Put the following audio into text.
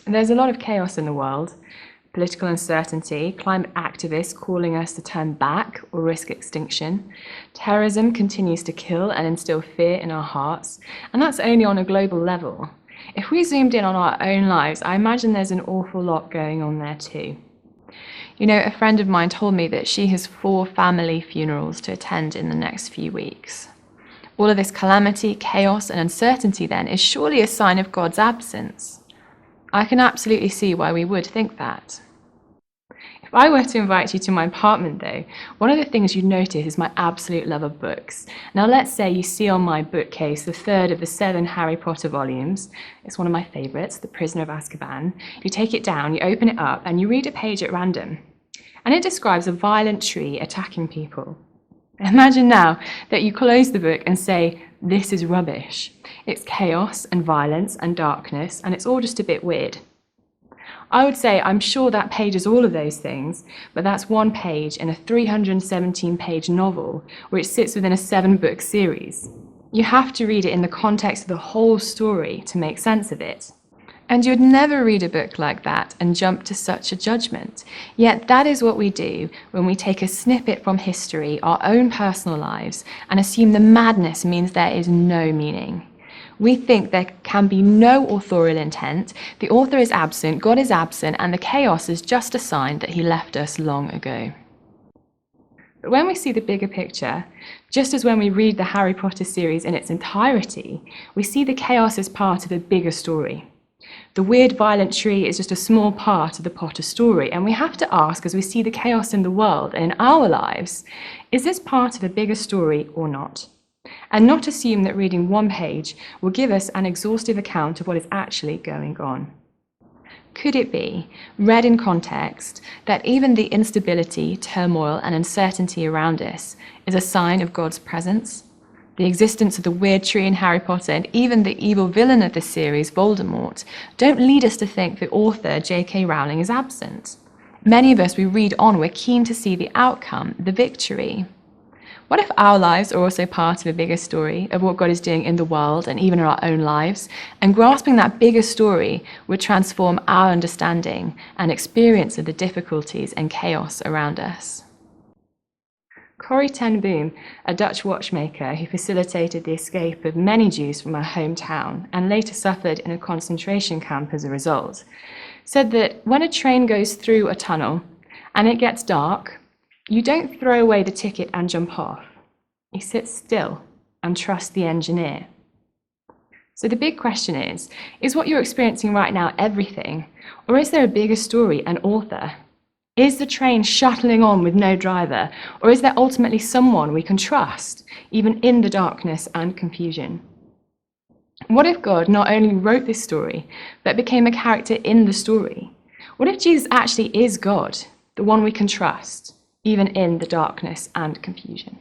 There's a lot of chaos in the world. Political uncertainty, climate activists calling us to turn back or risk extinction. Terrorism continues to kill and instill fear in our hearts, and that's only on a global level. If we zoomed in on our own lives, I imagine there's an awful lot going on there too. You know, a friend of mine told me that she has 4 family funerals to attend in the next few weeks. All of this calamity, chaos, and uncertainty then is surely a sign of God's absence. I can absolutely see why we would think that. If I were to invite you to my apartment though, one of the things you'd notice is my absolute love of books. Now let's say you see on my bookcase the 3rd of the 7 Harry Potter volumes. It's one of my favourites, The Prisoner of Azkaban. You take it down, you open it up, and you read a page at random. And it describes a violent tree attacking people. Imagine now that you close the book and say, this is rubbish. It's chaos and violence and darkness, and it's all just a bit weird. I would say I'm sure that page is all of those things, but that's one page in a 317-page novel which sits within a 7-book series. You have to read it in the context of the whole story to make sense of it. And you'd never read a book like that and jump to such a judgment. Yet that is what we do when we take a snippet from history, our own personal lives, and assume the madness means there is no meaning. We think there can be no authorial intent, the author is absent, God is absent, and the chaos is just a sign that he left us long ago. But when we see the bigger picture, just as when we read the Harry Potter series in its entirety, we see the chaos as part of a bigger story. The weird violent tree is just a small part of the Potter story, and we have to ask, as we see the chaos in the world and in our lives, is this part of a bigger story or not? And not assume that reading one page will give us an exhaustive account of what is actually going on. Could it be, read in context, that even the instability, turmoil, and uncertainty around us is a sign of God's presence? The existence of the weird tree in Harry Potter and even the evil villain of the series, Voldemort, don't lead us to think the author, J.K. Rowling, is absent. Many of us, we read on, we're keen to see the outcome, the victory. What if our lives are also part of a bigger story of what God is doing in the world and even in our own lives, and grasping that bigger story would transform our understanding and experience of the difficulties and chaos around us? Corrie ten Boom, a Dutch watchmaker who facilitated the escape of many Jews from her hometown and later suffered in a concentration camp as a result, said that when a train goes through a tunnel and it gets dark, you don't throw away the ticket and jump off. You sit still and trust the engineer. So the big question is what you're experiencing right now everything, or is there a bigger story, an author? Is the train shuttling on with no driver, or is there ultimately someone we can trust, even in the darkness and confusion? What if God not only wrote this story, but became a character in the story? What if Jesus actually is God, the one we can trust, even in the darkness and confusion?